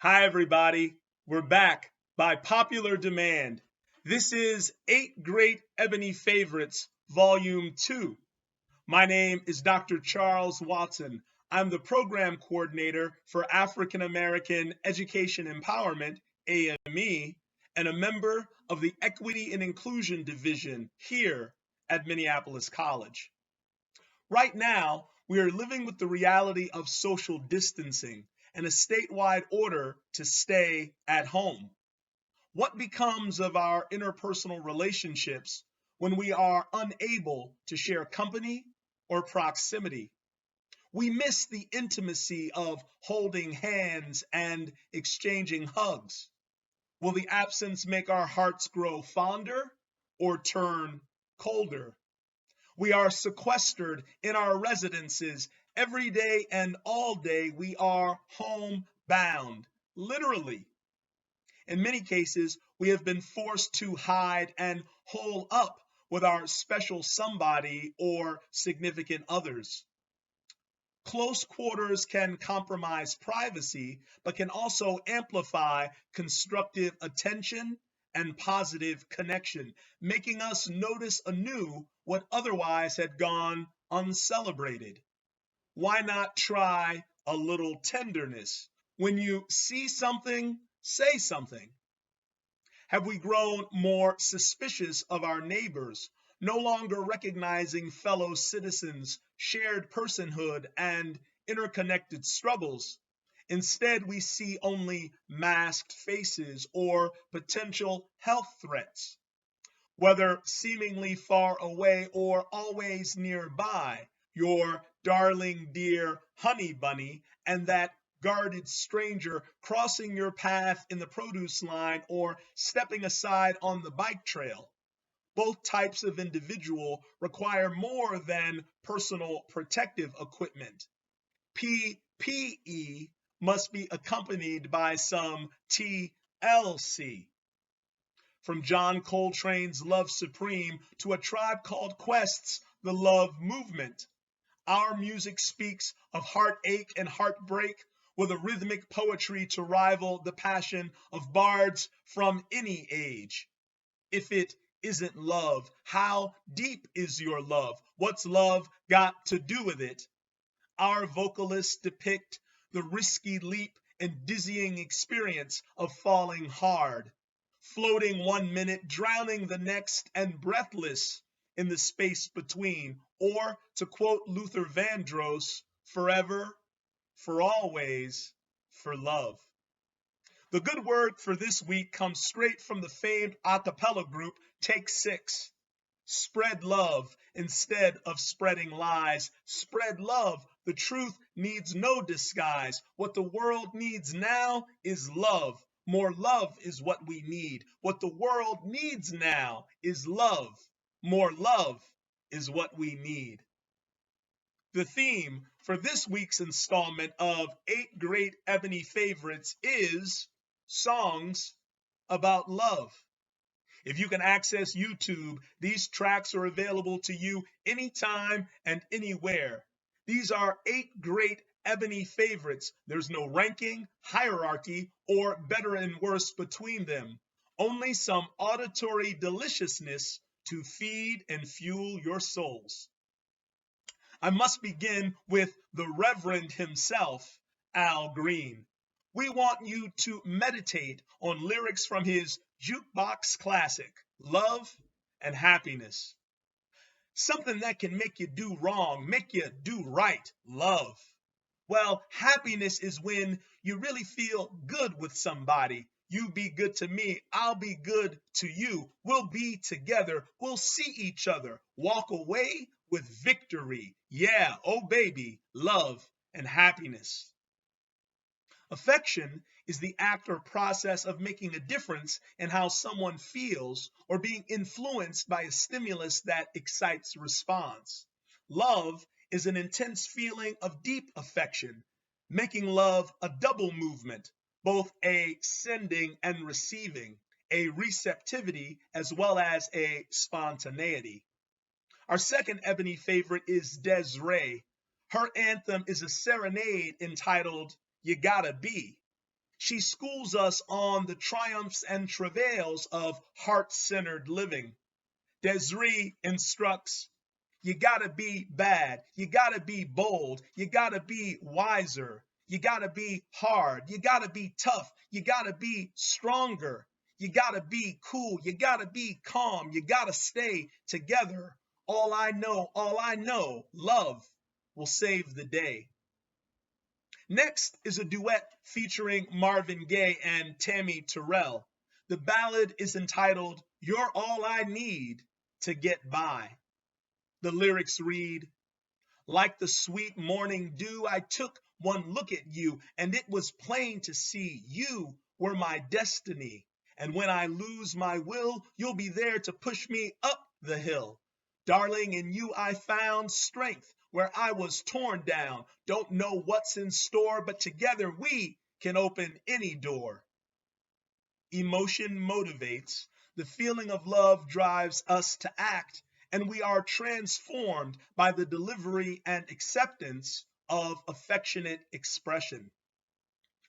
Hi, everybody. We're back by popular demand. This is 8 Great Ebony Favorites, Volume 2. My name is Dr. Charles Watson. I'm the Program Coordinator for African American Education Empowerment, AME, and a member of the Equity and Inclusion Division here at Minneapolis College. Right now, we are living with the reality of social distancing and a statewide order to stay at home. What becomes of our interpersonal relationships when we are unable to share company or proximity? We miss the intimacy of holding hands and exchanging hugs. Will the absence make our hearts grow fonder or turn colder? We are sequestered in our residences every day and all day. We are homebound, literally. In many cases, we have been forced to hide and hole up with our special somebody or significant others. Close quarters can compromise privacy, but can also amplify constructive attention and positive connection, making us notice anew what otherwise had gone uncelebrated. Why not try a little tenderness? When you see something, say something. Have we grown more suspicious of our neighbors, no longer recognizing fellow citizens, shared personhood, and interconnected struggles? Instead, we see only masked faces or potential health threats. Whether seemingly far away or always nearby, your darling dear honey bunny and that guarded stranger crossing your path in the produce line or stepping aside on the bike trail. Both types of individual require more than personal protective equipment. PPE must be accompanied by some TLC. From John Coltrane's Love Supreme to A Tribe Called Quest's The Love Movement, our music speaks of heartache and heartbreak with a rhythmic poetry to rival the passion of bards from any age. If it isn't love, how deep is your love? What's love got to do with it? Our vocalists depict the risky leap and dizzying experience of falling hard, floating 1 minute, drowning the next, and breathless in the space between, or to quote Luther Vandross, forever, for always, for love. The good word for this week comes straight from the famed a cappella group Take Six. Spread love instead of spreading lies. Spread love. The truth needs no disguise. What the world needs now is love. More love is what we need. What the world needs now is love. More love is what we need. The theme for this week's installment of 8 Great Ebony Favorites is songs about love. If you can access YouTube, these tracks are available to you anytime and anywhere. These are 8 Great Ebony Favorites. There's no ranking, hierarchy, or better and worse between them. Only some auditory deliciousness to feed and fuel your souls. I must begin with the Reverend himself, Al Green. We want you to meditate on lyrics from his jukebox classic, Love and Happiness. Something that can make you do wrong, make you do right, love. Well, happiness is when you really feel good with somebody. You be good to me, I'll be good to you. We'll be together, we'll see each other, walk away with victory. Yeah, oh baby, love and happiness. Affection is the act or process of making a difference in how someone feels or being influenced by a stimulus that excites response. Love is an intense feeling of deep affection, making love a double movement, both a sending and receiving, a receptivity as well as a spontaneity. Our second Ebony favorite is Des'ree. Her anthem is a serenade entitled You Gotta Be. She schools us on the triumphs and travails of heart-centered living. Desiree instructs, you gotta be bad, you gotta be bold, you gotta be wiser, you gotta be hard, you gotta be tough, you gotta be stronger, you gotta be cool, you gotta be calm, you gotta stay together. All I know, love will save the day. Next is a duet featuring Marvin Gaye and Tammy Terrell. The ballad is entitled, You're All I Need to Get By. The lyrics read, like the sweet morning dew, I took one look at you, and it was plain to see you were my destiny. And when I lose my will, you'll be there to push me up the hill. Darling, in you I found strength where I was torn down. Don't know what's in store, but together we can open any door. Emotion motivates. The feeling of love drives us to act, and we are transformed by the delivery and acceptance of affectionate expression.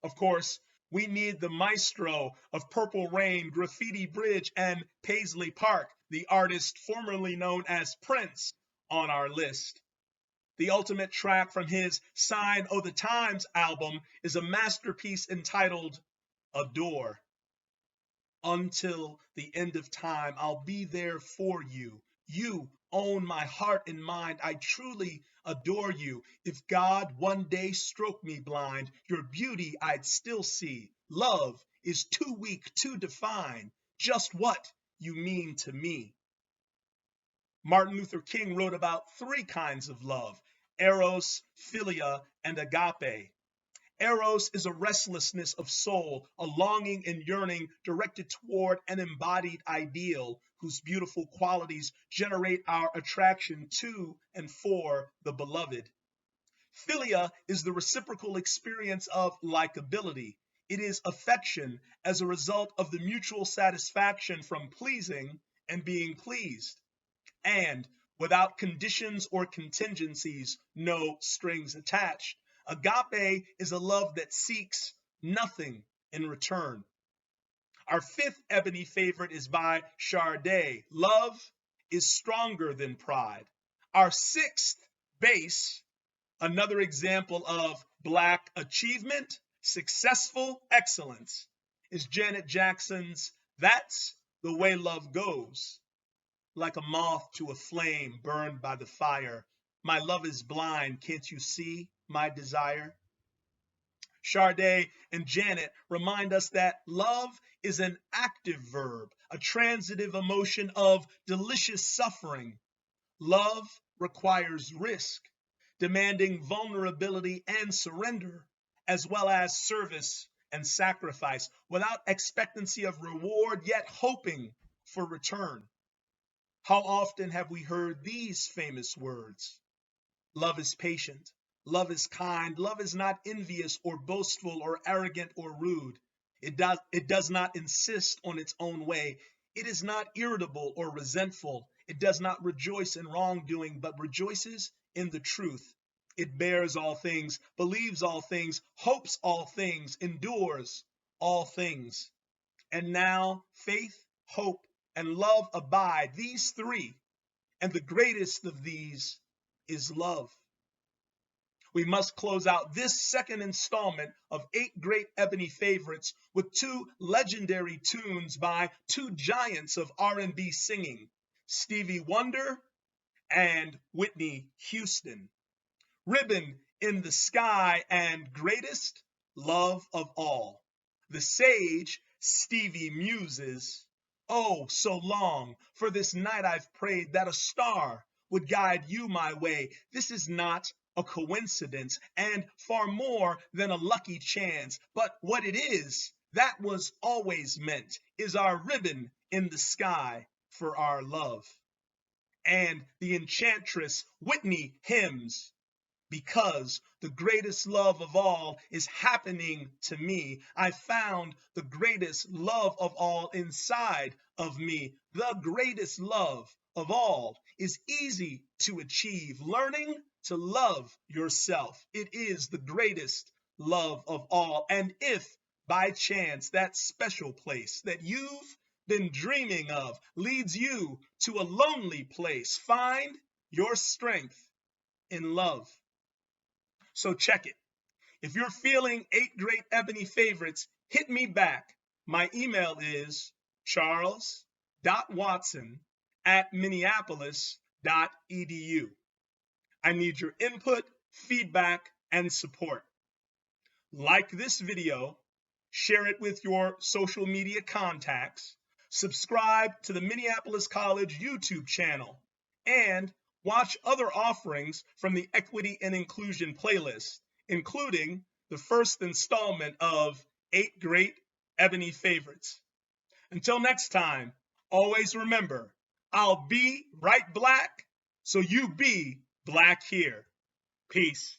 Of course, we need the maestro of Purple Rain, Graffiti Bridge, and Paisley Park, the artist formerly known as Prince, on our list. The ultimate track from his Sign o' the Times album is a masterpiece entitled Adore. Until the end of time, I'll be there for you. You own my heart and mind. I truly adore you. If God one day struck me blind, your beauty I'd still see. Love is too weak to define just what you mean to me. Martin Luther King wrote about 3 kinds of love: eros, philia, and agape. Eros is a restlessness of soul, a longing and yearning directed toward an embodied ideal whose beautiful qualities generate our attraction to and for the beloved. Philia is the reciprocal experience of likability. It is affection as a result of the mutual satisfaction from pleasing and being pleased. And without conditions or contingencies, no strings attached. Agape is a love that seeks nothing in return. Our 5th Ebony favorite is by Sade. Love is stronger than pride. Our 6th base, another example of Black achievement, successful excellence, is Janet Jackson's That's the Way Love Goes. Like a moth to a flame burned by the fire, my love is blind, can't you see my desire? Sade and Janet remind us that love is an active verb, a transitive emotion of delicious suffering. Love requires risk, demanding vulnerability and surrender, as well as service and sacrifice, without expectancy of reward, yet hoping for return. How often have we heard these famous words? Love is patient. Love is kind. Love is not envious or boastful or arrogant or rude. It does not insist on its own way. It is not irritable or resentful. It does not rejoice in wrongdoing, but rejoices in the truth. It bears all things, believes all things, hopes all things, endures all things. And now faith, hope, and love abide, these 3, and the greatest of these is love. We must close out this 2nd installment of 8 great Ebony favorites with 2 legendary tunes by 2 giants of R&B singing, Stevie Wonder and Whitney Houston. Ribbon in the Sky and Greatest Love of All. The sage Stevie muses, oh, so long, for this night I've prayed that a star would guide you my way. This is not a coincidence, and far more than a lucky chance, but what it is, that was always meant, is our ribbon in the sky for our love. And the enchantress Whitney hymns, because the greatest love of all is happening to me. I found the greatest love of all inside of me. The greatest love of all is easy to achieve. Learning to love yourself. It is the greatest love of all. And if by chance, that special place that you've been dreaming of leads you to a lonely place, find your strength in love. So check it. If you're feeling 8 great Ebony favorites, hit me back. My email is charles.watson@minneapolis.edu. I need your input, feedback, and support. Like this video, share it with your social media contacts, subscribe to the Minneapolis College YouTube channel, and watch other offerings from the Equity and Inclusion playlist, including the first installment of 8 Great Ebony Favorites. Until next time, always remember, I'll be right black, so you be black here. Peace.